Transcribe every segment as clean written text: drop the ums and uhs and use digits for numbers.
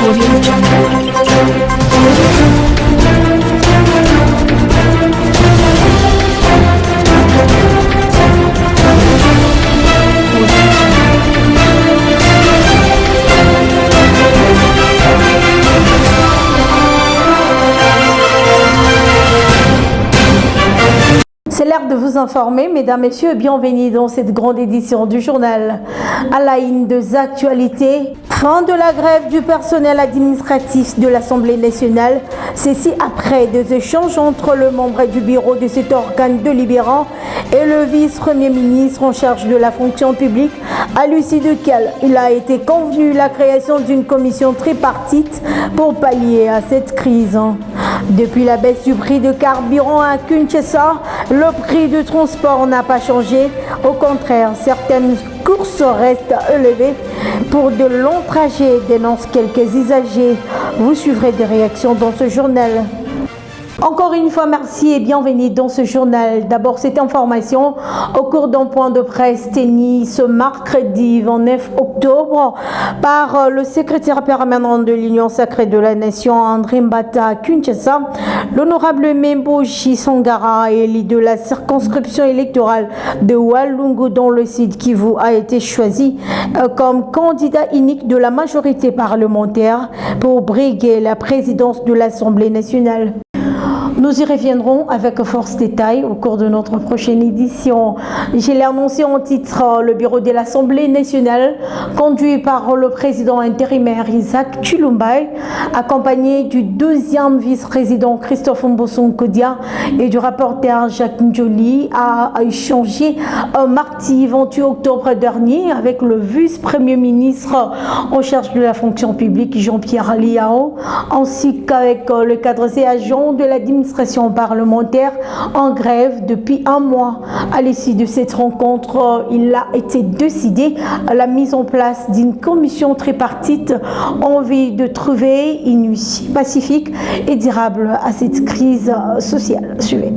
Audio Jungle. C'est l'heure de vous informer, mesdames, messieurs, et bienvenue dans cette grande édition du journal. À la une des actualités, fin de la grève du personnel administratif de l'Assemblée nationale, ceci après des échanges entre le membre du bureau de cet organe délibérant et le vice-premier ministre en charge de la fonction publique, à l'issue duquel il a été convenu la création d'une commission tripartite pour pallier à cette crise. Depuis la baisse du prix de carburant à Kinshasa, le prix du transport n'a pas changé. Au contraire, certaines courses restent élevées pour de longs trajets, dénoncent quelques usagers. Vous suivrez des réactions dans ce journal. Encore une fois, merci et bienvenue dans ce journal. D'abord, cette information au cours d'un point de presse tenu ce mercredi 29 octobre par le secrétaire permanent de l'Union sacrée de la Nation, André Mbata Kinshasa, l'honorable Membo Sangara, élu de la circonscription électorale de Walungu dans le Sud Kivu, a été choisi comme candidat unique de la majorité parlementaire pour briguer la présidence de l'Assemblée nationale. Nous y reviendrons avec force détail au cours de notre prochaine édition. Je l'ai annoncé en titre, le bureau de l'Assemblée nationale, conduit par le président intérimaire Isaac Chilumbai, accompagné du deuxième vice-président Christophe Mbossonkodia et du rapporteur Jacques Njoli, a échangé mardi 28 octobre dernier avec le vice-premier ministre en charge de la fonction publique Jean-Pierre Liao, ainsi qu'avec le cadre et agent de l'administration parlementaire en grève depuis un mois. À l'issue de cette rencontre, il a été décidé la mise en place d'une commission tripartite en vue de trouver une issue pacifique et durable à cette crise sociale. Suivez.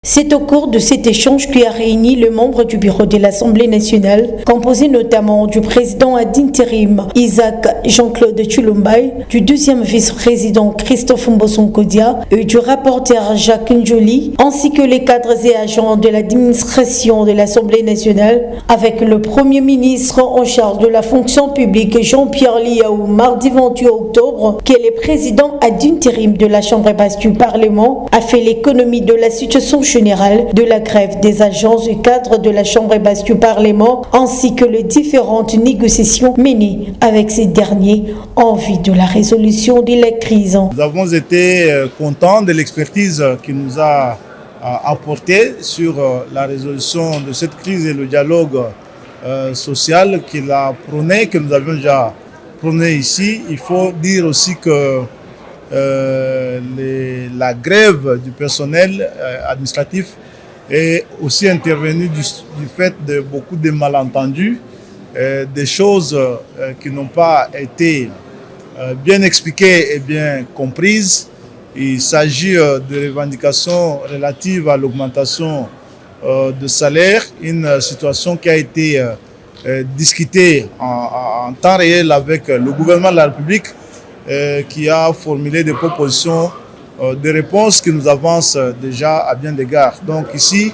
C'est au cours de cet échange qui a réuni le membre du bureau de l'Assemblée nationale, composé notamment du président ad intérim Isaac Jean-Claude Chilumbai, du deuxième vice-président Christophe Mbossonkodia et du rapporteur Jacques Njoli, ainsi que les cadres et agents de l'administration de l'Assemblée nationale, avec le premier ministre en charge de la fonction publique Jean-Pierre Liao, mardi 28 octobre, qui est le président ad intérim de la Chambre basse du Parlement, a fait l'économie de la situation générale de la grève des agents et cadres de la Chambre basse du Parlement, ainsi que les différentes négociations menées avec ces derniers en vue de la résolution de la crise. Nous avons été contents de l'expertise qu'il nous a apportée sur la résolution de cette crise et le dialogue social qu'il a prôné, que nous avions déjà prôné ici. Il faut dire aussi que la grève du personnel administratif est aussi intervenue du fait de beaucoup de malentendus, des choses qui n'ont pas été bien expliquées et bien comprises. Il s'agit de revendications relatives à l'augmentation de salaire, une situation qui a été discutée en temps réel avec le gouvernement de la République, qui a formulé des propositions de réponses qui nous avancent déjà à bien d'égards. Donc ici,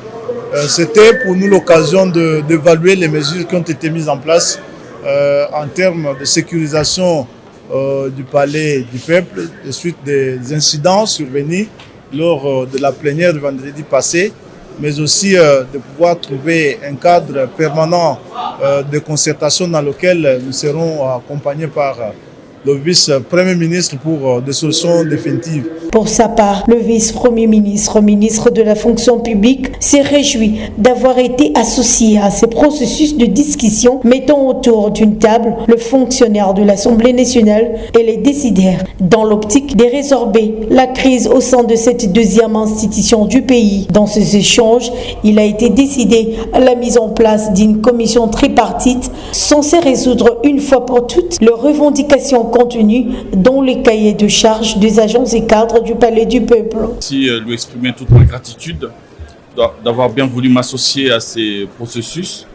c'était pour nous l'occasion d'évaluer les mesures qui ont été mises en place en termes de sécurisation du palais du peuple, de suite des incidents survenus lors de la plénière du vendredi passé, mais aussi de pouvoir trouver un cadre permanent de concertation dans lequel nous serons accompagnés par le vice-premier ministre pour des solutions définitives. Pour sa part, le vice-premier ministre, ministre de la fonction publique, s'est réjoui d'avoir été associé à ces processus de discussion mettant autour d'une table le fonctionnaire de l'Assemblée nationale et les décideurs, dans l'optique de résorber la crise au sein de cette deuxième institution du pays. Dans ces échanges, il a été décidé la mise en place d'une commission tripartite censée résoudre une fois pour toutes les revendications contenues dans les cahiers de charges des agents et cadres du Palais du Peuple. Aussi, lui exprimer toute ma gratitude d'avoir bien voulu m'associer à ces processus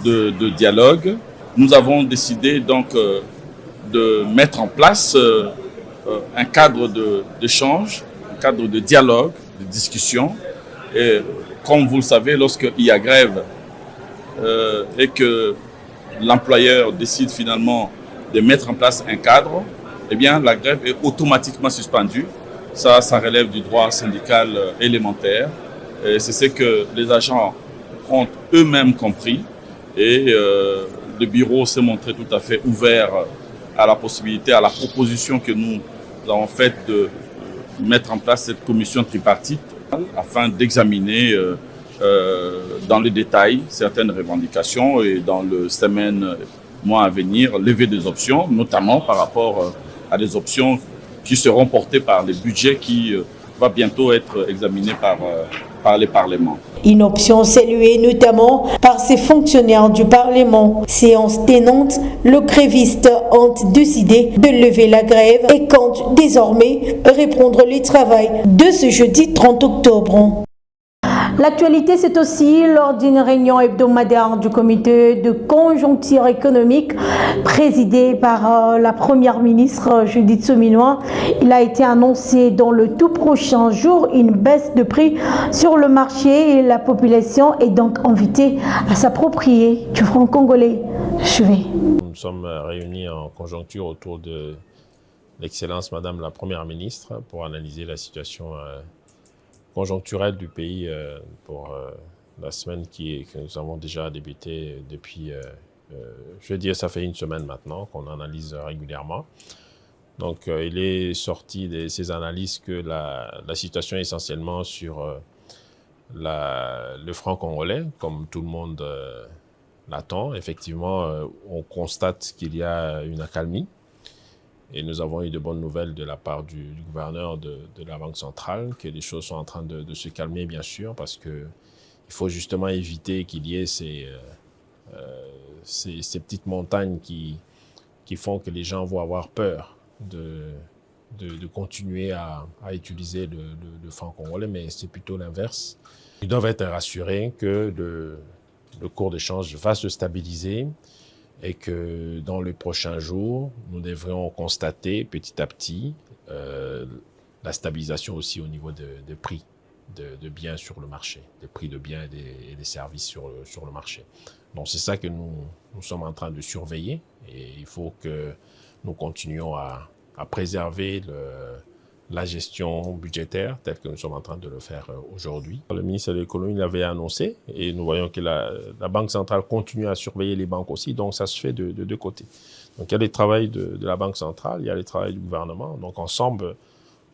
de dialogue. Nous avons décidé donc de mettre en place un cadre d'échange, un cadre de dialogue, de discussion. Et comme vous le savez, lorsqu'il y a grève et que l'employeur décide finalement de mettre en place un cadre, eh bien la grève est automatiquement suspendue. Ça relève du droit syndical élémentaire. C'est ce que les agents ont eux-mêmes compris. Et le bureau s'est montré tout à fait ouvert à la possibilité, à la proposition que nous avons faite de mettre en place cette commission tripartite afin d'examiner dans le détail certaines revendications et dans le semaine, mois à venir, lever des options, notamment par rapport à des options qui seront portées par les budgets qui va bientôt être examiné par les parlements. Une option saluée notamment par ces fonctionnaires du Parlement. Séance tenante, le gréviste ont décidé de lever la grève et compte désormais reprendre le travail de ce jeudi 30 octobre. L'actualité, c'est aussi lors d'une réunion hebdomadaire du comité de conjoncture économique présidé par la première ministre Judith Suminwa. Il a été annoncé dans le tout prochain jour une baisse de prix sur le marché et la population est donc invitée à s'approprier du franc congolais. Suivez. Nous sommes réunis en conjoncture autour de l'excellence Madame la Première ministre pour analyser la situation conjoncturelle du pays pour la semaine que nous avons déjà débuté depuis, je veux dire, ça fait une semaine maintenant qu'on analyse régulièrement. Donc, il est sorti de ces analyses que la situation est essentiellement sur le franc congolais, comme tout le monde l'attend. Effectivement, on constate qu'il y a une accalmie. Et nous avons eu de bonnes nouvelles de la part du gouverneur de la Banque centrale, que les choses sont en train de se calmer, bien sûr, parce qu'il faut justement éviter qu'il y ait ces petites montagnes qui font que les gens vont avoir peur de continuer à utiliser le franc congolais, mais c'est plutôt l'inverse. Ils doivent être rassurés que le cours d'échange va se stabiliser, et que dans les prochains jours, nous devrions constater petit à petit la stabilisation aussi au niveau des prix de biens sur le marché, des prix de biens et des services sur le marché. Donc c'est ça que nous sommes en train de surveiller et il faut que nous continuions à préserver la gestion budgétaire telle que nous sommes en train de le faire aujourd'hui. Le ministre de l'économie l'avait annoncé et nous voyons que la Banque centrale continue à surveiller les banques aussi, donc ça se fait de deux côtés. Donc il y a les travaux de la Banque centrale, il y a les travaux du gouvernement, donc ensemble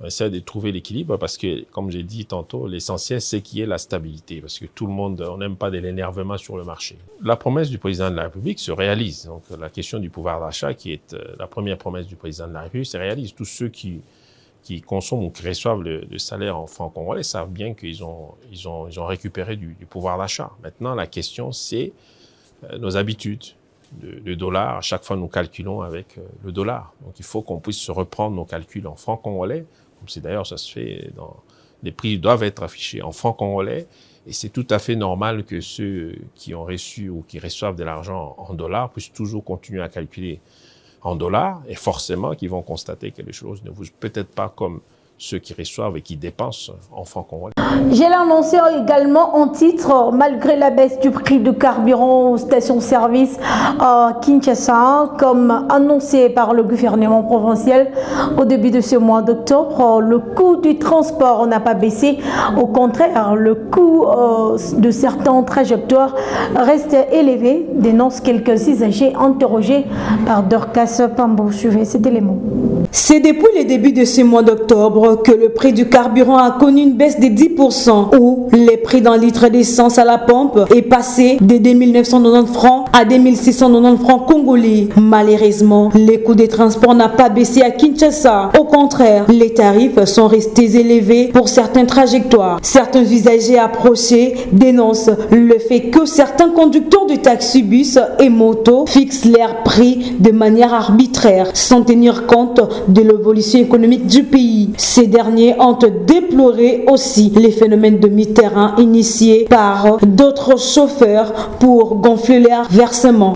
on essaie de trouver l'équilibre parce que, comme j'ai dit tantôt, l'essentiel c'est qu'il y ait la stabilité parce que tout le monde, on n'aime pas de l'énervement sur le marché. La promesse du président de la République se réalise, donc la question du pouvoir d'achat qui est la première promesse du président de la République se réalise. Tous ceux qui consomment ou qui reçoivent le salaire en francs congolais savent bien qu'ils ont récupéré du pouvoir d'achat. Maintenant, la question, c'est nos habitudes. Le dollar, à chaque fois, nous calculons avec le dollar. Donc, il faut qu'on puisse se reprendre nos calculs en francs congolais, comme c'est d'ailleurs, ça se fait les prix doivent être affichés en francs congolais. Et c'est tout à fait normal que ceux qui ont reçu ou qui reçoivent de l'argent en dollars puissent toujours continuer à calculer en dollars et forcément qu'ils vont constater que les choses ne bougent peut-être pas comme ceux qui reçoivent et qui dépensent en francs congolais. J'ai annoncé également en titre, malgré la baisse du prix de carburant aux stations-service à Kinshasa, comme annoncé par le gouvernement provincial au début de ce mois d'octobre, le coût du transport n'a pas baissé. Au contraire, le coût de certaines trajectoires reste élevé, dénonce quelques usagers interrogés par Dorcas Pambo. Suivez cet élément. C'est depuis le début de ce mois d'octobre que le prix du carburant a connu une baisse de 10%, où les prix d'un litre d'essence à la pompe est passé de 2990 francs à 2690 francs congolais. Malheureusement, les coûts des transports n'ont pas baissé à Kinshasa. Au contraire, les tarifs sont restés élevés pour certaines trajectoires. Certains usagers approchés dénoncent le fait que certains conducteurs de taxi-bus et motos fixent leurs prix de manière arbitraire, sans tenir compte de l'évolution économique du pays. Ces derniers ont déploré aussi les phénomènes de mi-terrain initiés par d'autres chauffeurs pour gonfler leurs versements.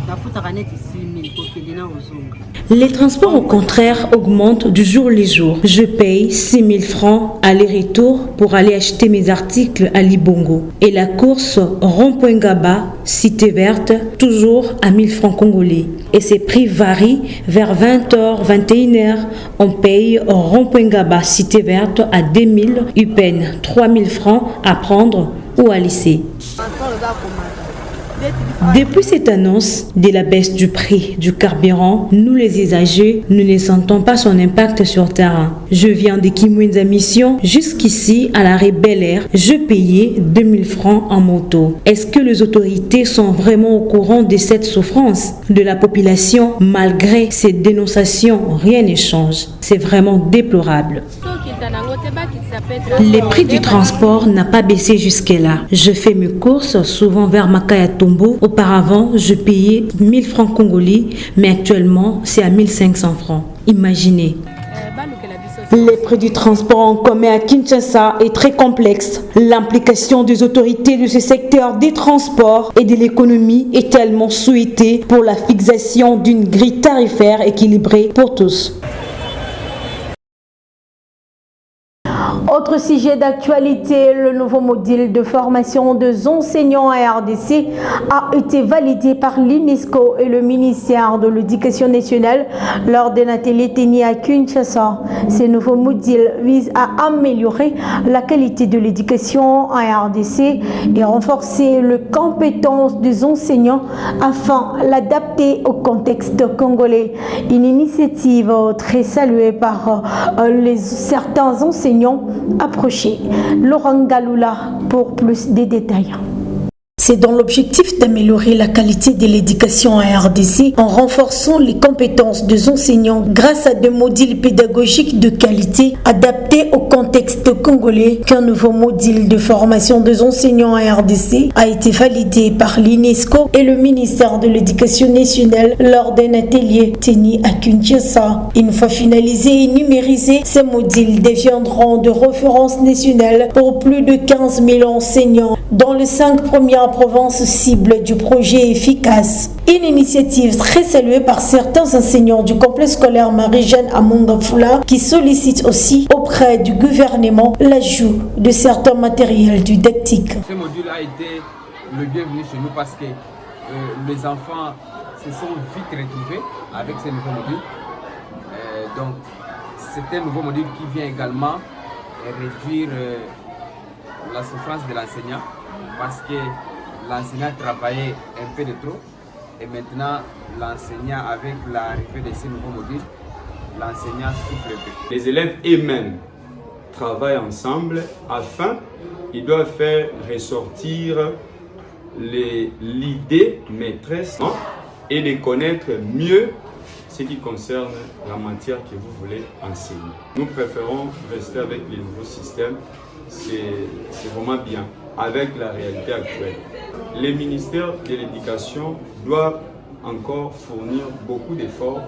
Les transports au contraire augmentent du jour au jour. Je paye 6 000 francs aller-retour pour aller acheter mes articles à Libongo. Et la course Rond-Point Ngaba, Cité Verte, toujours à 1 000 francs congolais. Et ces prix varient vers 20h, 21h. On paye Rond-Point Ngaba, Cité Verte à 2 000 UPN, 3 000 francs à prendre ou à laisser. Depuis cette annonce de la baisse du prix du carburant, nous les usagers, nous ne sentons pas son impact sur le terrain. Je viens de Kimwenza Mission jusqu'ici à l'arrêt Bel Air, je payais 2 000 francs en moto. Est-ce que les autorités sont vraiment au courant de cette souffrance de la population? Malgré ces dénonciations, rien ne change. C'est vraiment déplorable. Les prix du transport n'ont pas baissé jusque-là. Je fais mes courses souvent vers Makaya Tombo. Auparavant, je payais 1 000 francs congolais, mais actuellement, c'est à 1 500 francs. Imaginez. Les prix du transport en commun à Kinshasa est très complexe. L'implication des autorités de ce secteur des transports et de l'économie est tellement souhaitée pour la fixation d'une grille tarifaire équilibrée pour tous. Autre sujet d'actualité, le nouveau modèle de formation des enseignants à RDC a été validé par l'UNESCO et le ministère de l'Éducation nationale lors d'un atelier tenu à Kinshasa. Ce nouveau modèle vise à améliorer la qualité de l'éducation à RDC et renforcer les compétences des enseignants afin de l'adapter au contexte congolais. Une initiative très saluée par certains enseignants approchés. Laurent Galoula pour plus de détails. C'est dans l'objectif d'améliorer la qualité de l'éducation à RDC en renforçant les compétences des enseignants grâce à des modules pédagogiques de qualité adaptés au contexte congolais qu'un nouveau module de formation des enseignants à RDC a été validé par l'UNESCO et le ministère de l'Éducation nationale lors d'un atelier tenu à Kinshasa. Une fois finalisés et numérisés, ces modules deviendront de référence nationale pour plus de 15 000 enseignants dans les 5 premières provinces cibles du projet efficace. Une initiative très saluée par certains enseignants du complexe scolaire Marie-Jeanne à Mongafula qui sollicitent aussi auprès du gouvernement l'ajout de certains matériels didactiques. Ce module a été le bienvenu chez nous parce que les enfants se sont vite retrouvés avec ce nouveau module. Donc c'est un nouveau module qui vient également réduire la souffrance de l'enseignant parce que l'enseignant travaillait un peu de trop et maintenant l'enseignant, avec l'arrivée de ces nouveaux modules, l'enseignant souffle un peu. Les élèves eux-mêmes travaillent ensemble afin qu'ils doivent faire ressortir l'idée maîtresse et de connaître mieux ce qui concerne la matière que vous voulez enseigner. Nous préférons rester avec les nouveaux systèmes, c'est vraiment bien, avec la réalité actuelle. Les ministères de l'Éducation doivent encore fournir beaucoup d'efforts.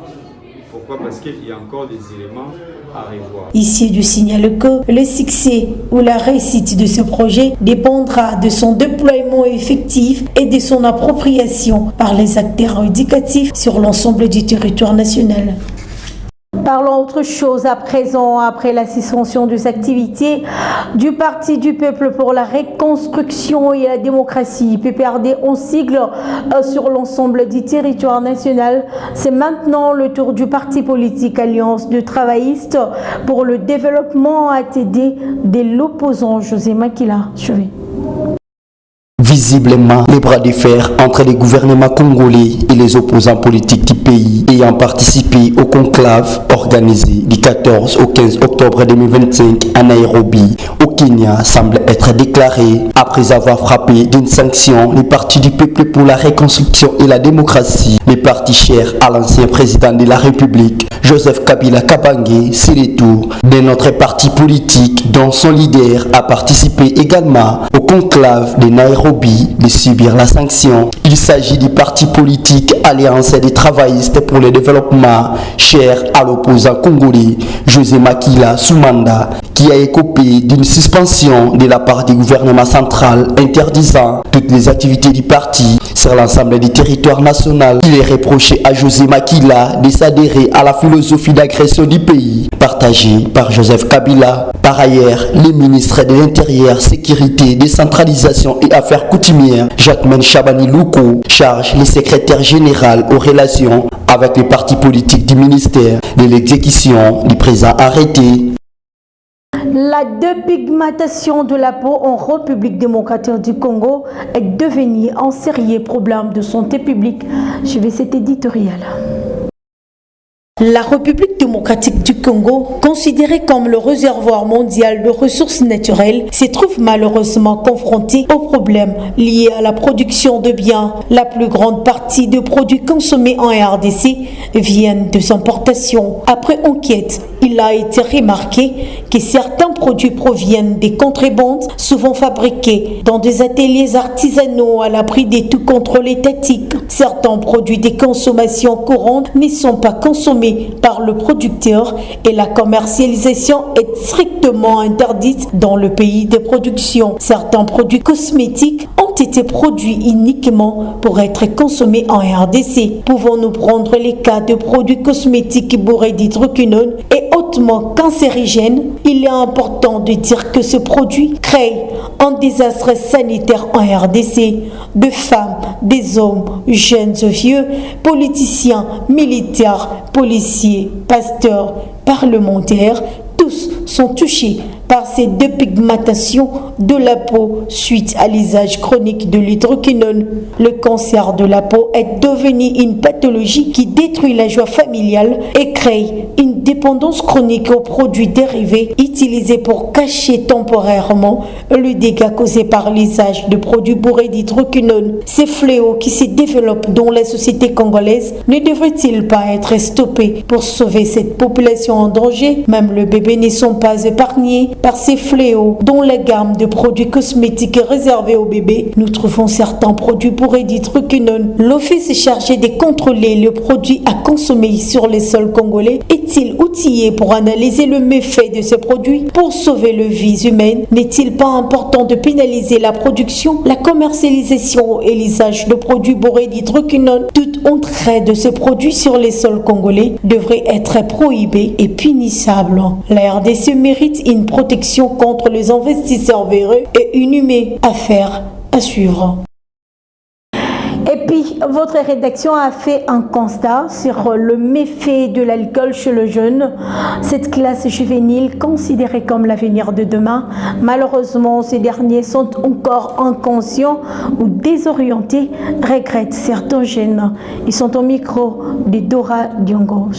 Pourquoi? Parce qu'il y a encore des éléments à revoir. Ici, du signal que le succès ou la réussite de ce projet dépendra de son déploiement effectif et de son appropriation par les acteurs éducatifs sur l'ensemble du territoire national. Parlons autre chose à présent. Après la suspension des activités du Parti du Peuple pour la Reconstruction et la Démocratie, PPRD en sigle sur l'ensemble du territoire national, c'est maintenant le tour du parti politique Alliance de travaillistes pour le développement ATD de l'opposant José Makila Chouvé. Visiblement, les bras de fer entre les gouvernements congolais et les opposants politiques du pays ayant participé au conclave organisé du 14 au 15 octobre 2025 à Nairobi, au Kenya, semble être déclaré après avoir frappé d'une sanction les partis du peuple pour la reconstruction et la démocratie, les partis chers à l'ancien président de la République, Joseph Kabila Kabange, c'est le tour d'un autre parti politique dont son leader a participé également au conclave de Nairobi de subir la sanction. Il s'agit du parti politique Alliance des travaillistes pour le développement, cher à l'opposant congolais José Makila Soumanda, qui a écopé d'une suspension de la part du gouvernement central interdisant toutes les activités du parti sur l'ensemble du territoire national. Il est reproché à José Makila de s'adhérer à la philosophie d'agression du pays partagée par Joseph Kabila. Par ailleurs, le ministre de l'Intérieur, Sécurité, Décentralisation et Affaires coutumières, Jacquemaine Chabani Louko, charge le secrétaire général aux relations avec les partis politiques du ministère de l'exécution du présent arrêté. La dépigmentation de la peau en République démocratique du Congo est devenue un sérieux problème de santé publique. Je vais cet éditorial. La République démocratique du Congo, considérée comme le réservoir mondial de ressources naturelles, se trouve malheureusement confrontée aux problèmes liés à la production de biens. La plus grande partie des produits consommés en RDC viennent des importations. Après enquête, il a été remarqué que certains produits proviennent des contrebandes, souvent fabriqués dans des ateliers artisanaux à l'abri de tout contrôle étatique. Certains produits de consommation courante ne sont pas consommés par le producteur et la commercialisation est strictement interdite dans le pays de production. Certains produits cosmétiques ont été produits uniquement pour être consommés en RDC. Pouvons-nous prendre les cas de produits cosmétiques bourrés d'hydroquinone et hautement cancérigènes? Il est important de dire que ce produit crée un désastre sanitaire en RDC. De femmes, des hommes, jeunes et vieux, politiciens, militaires, policiers, pasteurs, parlementaires, tous sont touchés par ces dépigmentations de la peau suite à l'usage chronique de l'hydroquinone. Le cancer de la peau est devenu une pathologie qui détruit la joie familiale et crée une dépendance chronique aux produits dérivés utilisés pour cacher temporairement le dégât causé par l'usage de produits bourrés d'hydroquinone. Ces fléaux qui se développent dans la société congolaise ne devraient-ils pas être stoppés pour sauver cette population en danger? Même les bébés ne sont pas épargnés par ces fléaux. Dans la gamme de produits cosmétiques réservés aux bébés, nous trouvons certains produits bourrés d'hydroquinone. L'office chargé de contrôler le produit à consommer sur les sols congolais est-il outillé pour analyser le méfait de ces produits? Pour sauver le vie humaine, n'est-il pas important de pénaliser la production, la commercialisation et l'usage de produits bourrés d'hydroquinone? Toute entrée de ces produits sur les sols congolais devrait être prohibée et punissable. La RDC mérite une protection contre les investisseurs véreux et inhumés. Affaire à suivre. Et puis, votre rédaction a fait un constat sur le méfait de l'alcool chez le jeune. Cette classe juvénile, considérée comme l'avenir de demain, malheureusement, ces derniers sont encore inconscients ou désorientés, regrettent certains jeunes. Ils sont au micro de Dora Diongo.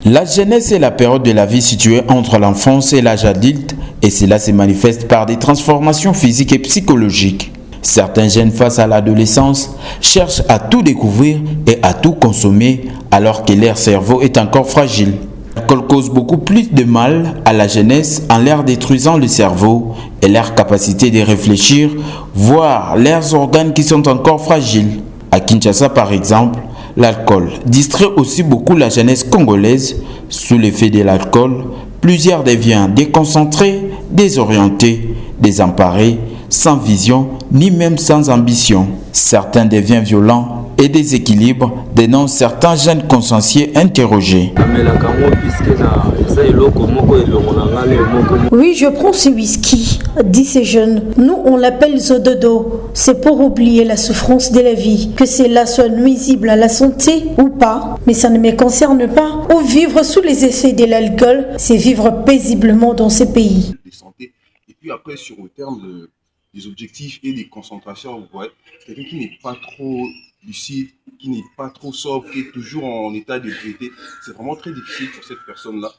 La jeunesse est la période de la vie située entre l'enfance et l'âge adulte et cela se manifeste par des transformations physiques et psychologiques. Certains jeunes face à l'adolescence cherchent à tout découvrir et à tout consommer alors que leur cerveau est encore fragile. L'alcool cause beaucoup plus de mal à la jeunesse en leur détruisant le cerveau et leur capacité de réfléchir, voire leurs organes qui sont encore fragiles. À Kinshasa par exemple, l'alcool distrait aussi beaucoup la jeunesse congolaise. Sous l'effet de l'alcool, plusieurs deviennent déconcentrés, désorientés, désemparés, sans vision ni même sans ambition. Certains deviennent violents et déséquilibrent, dénoncent certains jeunes consciencieux interrogés. Oui, je prends ce whisky, dit ces jeunes. Nous, on l'appelle Zododo. C'est pour oublier la souffrance de la vie. Que cela soit nuisible à la santé ou pas, mais ça ne me concerne pas. Ou vivre sous les effets de l'alcool, c'est vivre paisiblement dans ce pays. Et puis après, sur le terme des objectifs et des concentrations, vous voyez, quelqu'un qui n'est pas trop lucide, qui n'est pas trop sobre, qui est toujours en état d'ébriété, c'est vraiment très difficile pour cette personne-là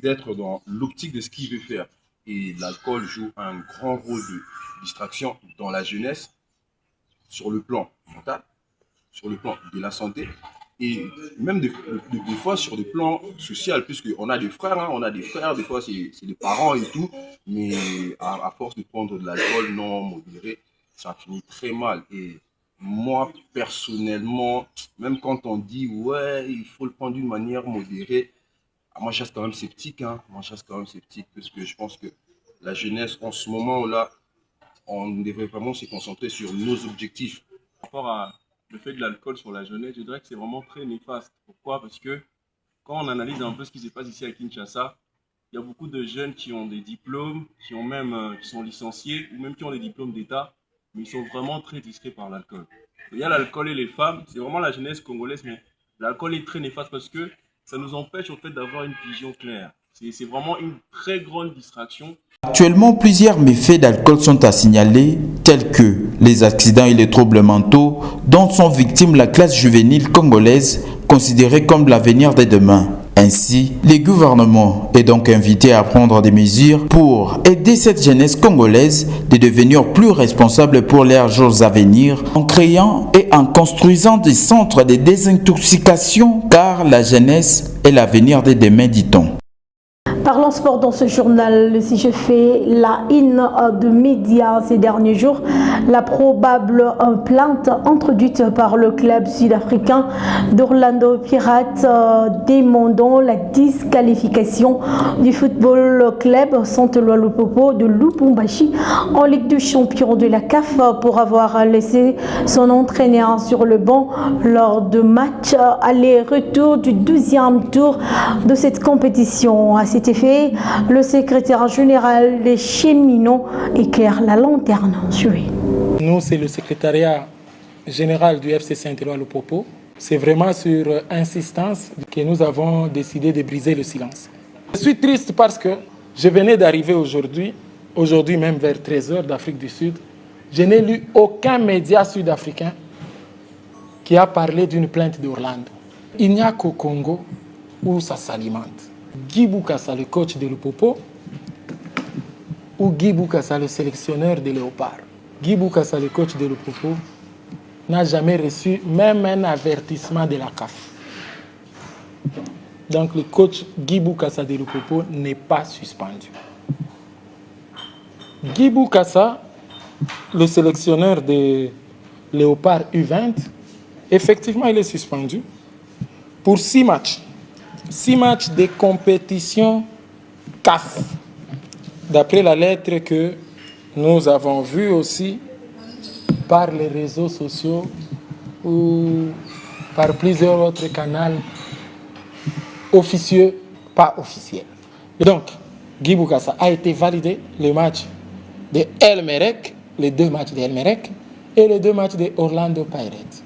d'être dans l'optique de ce qu'il veut faire. Et l'alcool joue un grand rôle de distraction dans la jeunesse, sur le plan mental, sur le plan de la santé, Et même des fois sur le plan social, puisqu'on a des frères, des fois c'est des parents et tout, mais à force de prendre de l'alcool non modéré, ça finit très mal. Et moi, personnellement, même quand on dit ouais, il faut le prendre d'une manière modérée, moi je reste quand même sceptique, moi je reste quand même sceptique, parce que je pense que la jeunesse en ce moment-là, on devrait vraiment se concentrer sur nos objectifs. Par rapport à le fait de l'alcool sur la jeunesse, je dirais que c'est vraiment très néfaste. Pourquoi? Parce que quand on analyse un peu ce qui se passe ici à Kinshasa, il y a beaucoup de jeunes qui ont des diplômes, qui sont licenciés ou même qui ont des diplômes d'État, mais ils sont vraiment très distraits par l'alcool. Il y a l'alcool et les femmes, c'est vraiment la jeunesse congolaise, mais l'alcool est très néfaste parce que ça nous empêche au fait d'avoir une vision claire. C'est vraiment une très grande distraction. Actuellement, plusieurs méfaits d'alcool sont à signaler, tels que les accidents et les troubles mentaux, dont sont victimes la classe juvénile congolaise, considérée comme l'avenir de demain. Ainsi, le gouvernement est donc invité à prendre des mesures pour aider cette jeunesse congolaise de devenir plus responsable pour leurs jours à venir, en créant et en construisant des centres de désintoxication, car la jeunesse est l'avenir de demain, dit-on. Parlons sport dans ce journal. Si je fais la une de médias ces derniers jours, la probable plainte introduite par le club sud-africain d'Orlando Pirates demandant la disqualification du football club Saint-Éloi Lupopo de Lubumbashi en Ligue des Champions de la CAF pour avoir laissé son entraîneur sur le banc lors de matchs aller-retour du 12e tour de cette compétition. À cet effet, le secrétaire général des cheminots éclaire la lanterne. Nous, c'est le secrétariat général du FC Saint-Éloi Lupopo. C'est vraiment sur insistance que nous avons décidé de briser le silence. Je suis triste parce que je venais d'arriver aujourd'hui même vers 13h d'Afrique du Sud. Je n'ai lu aucun média sud-africain qui a parlé d'une plainte d'Orlando. Il n'y a qu'au Congo où ça s'alimente. Guy Boukassa, le coach de Lupopo, ou Guy Boukassa, le sélectionneur de Léopard. Guy Boukassa, le coach de Lupopo, n'a jamais reçu même un avertissement de la CAF. Donc le coach Guy Boukassa de Lupopo n'est pas suspendu. Guy Boukassa, le sélectionneur de Léopard U20, effectivement il est suspendu pour 6 matchs. 6 matchs de compétition CAF. D'après la lettre que nous avons vue aussi par les réseaux sociaux ou par plusieurs autres canaux officieux, pas officiels. Et donc, Guy Boukassa a été validé le match de El Merreikh, les 2 matchs de El Merreikh et les 2 matchs de Orlando Pirates.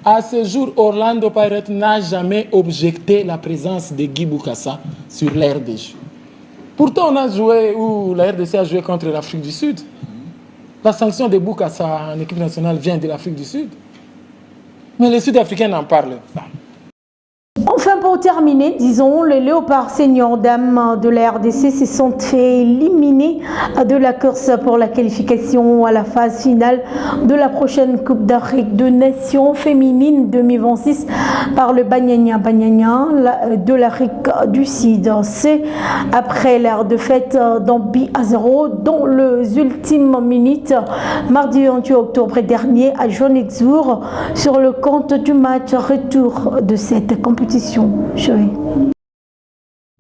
À ce jour, Orlando Pirates n'a jamais objecté la présence de Guy Boukassa sur l'aire de jeu. Pourtant, on a joué, ou la RDC a joué contre l'Afrique du Sud. La sanction de Boukassa en équipe nationale vient de l'Afrique du Sud. Mais les Sud-Africains n'en parlent pas. Enfin, pour terminer, disons, les Léopards seniors dames de la RDC se sont fait éliminer de la course pour la qualification à la phase finale de la prochaine Coupe d'Afrique de Nations féminine 2026 par le Banyanya de l'Afrique du Sud. C'est après leur défaite d'un but à 0 dans les ultimes minutes mardi 28 octobre dernier à Johannesburg sur le compte du match retour de cette compétition.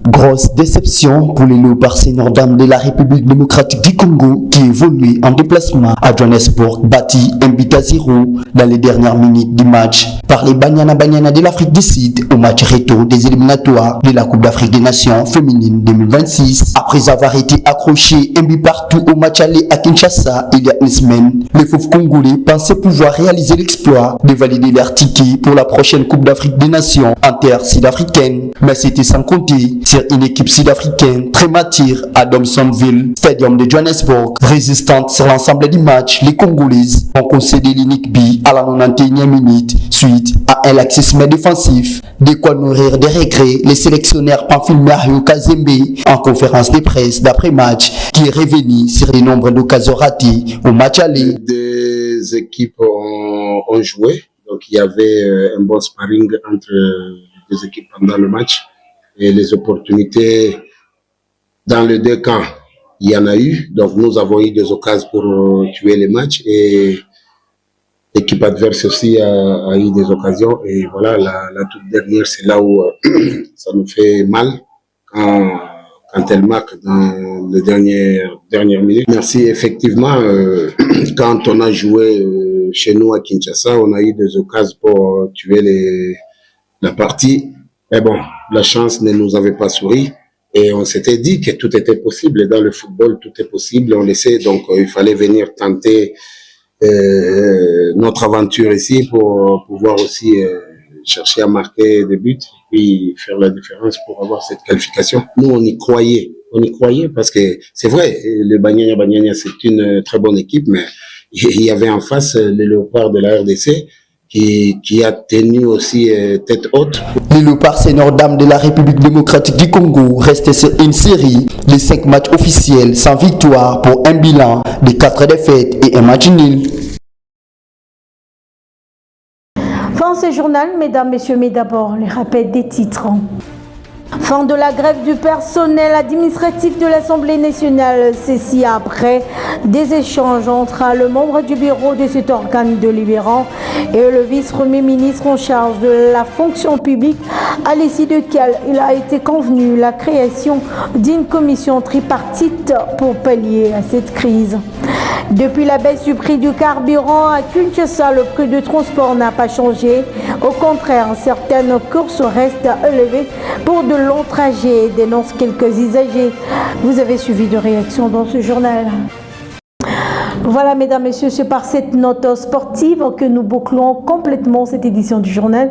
Grosse déception pour les Léopards seniors dames de la République démocratique du Congo qui évoluent en déplacement à Johannesburg, battu 1-0 dans les dernières minutes du match par les Banyana de l'Afrique du Sud au match retour des éliminatoires de la Coupe d'Afrique des Nations féminine 2026. Après avoir été accroché un but partout au match aller à Kinshasa il y a une semaine, les Fauves congolais pensaient pouvoir réaliser l'exploit de valider leur ticket pour la prochaine Coupe d'Afrique des Nations en terre sud-africaine. Mais c'était sans compter sur une équipe sud-africaine très mature à Dobsonville, stadium de Johannesburg. Résistante sur l'ensemble du match, les Congolaises ont concédé l'unique but à la 91e minute suite à un laxisme défensif. De quoi nourrir des regrets les sélectionneurs Pamphile Mario Kazembe en conférence de presse d'après-match qui est revenu sur les nombres d'occasions ratées au match aller. Des équipes ont joué. Donc il y avait un bon sparring entre les deux équipes pendant le match. Et les opportunités dans les deux camps, il y en a eu. Donc nous avons eu des occasions pour tuer les matchs. Et l'équipe adverse aussi a eu des occasions. Et voilà, la toute dernière, c'est là où ça nous fait mal. Quand elle marque dans les dernières minutes. Merci, effectivement, quand on a joué chez nous à Kinshasa, on a eu des occasions pour tuer la partie. Mais bon, la chance ne nous avait pas souri et on s'était dit que tout était possible. Et dans le football, tout est possible. On le sait, donc il fallait venir tenter notre aventure ici pour pouvoir aussi chercher à marquer des buts et puis faire la différence pour avoir cette qualification. Nous, on y croyait parce que c'est vrai, le Banyanya, c'est une très bonne équipe, mais il y avait en face les Léopards de la RDC qui a tenu aussi tête haute. Les Léopards seniors dames de la République démocratique du Congo restaient sur une série de 5 matchs officiels sans victoire pour un bilan de 4 défaites et un match nul. Fin ce journal, mesdames, messieurs, mais d'abord les rappels des titres. Fin de la grève du personnel administratif de l'Assemblée nationale, ceci après des échanges entre le membre du bureau de cet organe délibérant et le vice-premier ministre en charge de la fonction publique, à l'issue duquel il a été convenu la création d'une commission tripartite pour pallier à cette crise. Depuis la baisse du prix du carburant à Kinshasa, le prix du transport n'a pas changé. Au contraire, certaines courses restent élevées pour de longs trajets, dénoncent quelques usagers. Vous avez suivi de réactions dans ce journal. Voilà, mesdames, messieurs, c'est par cette note sportive que nous bouclons complètement cette édition du journal.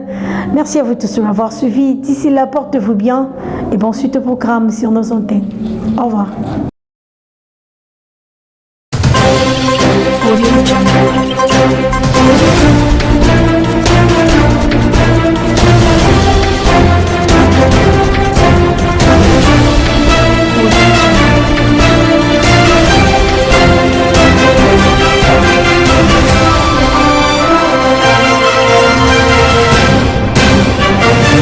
Merci à vous tous de m'avoir suivi. D'ici là, portez-vous bien et bon suite au programme sur nos antennes. Au revoir. Audio Jungle.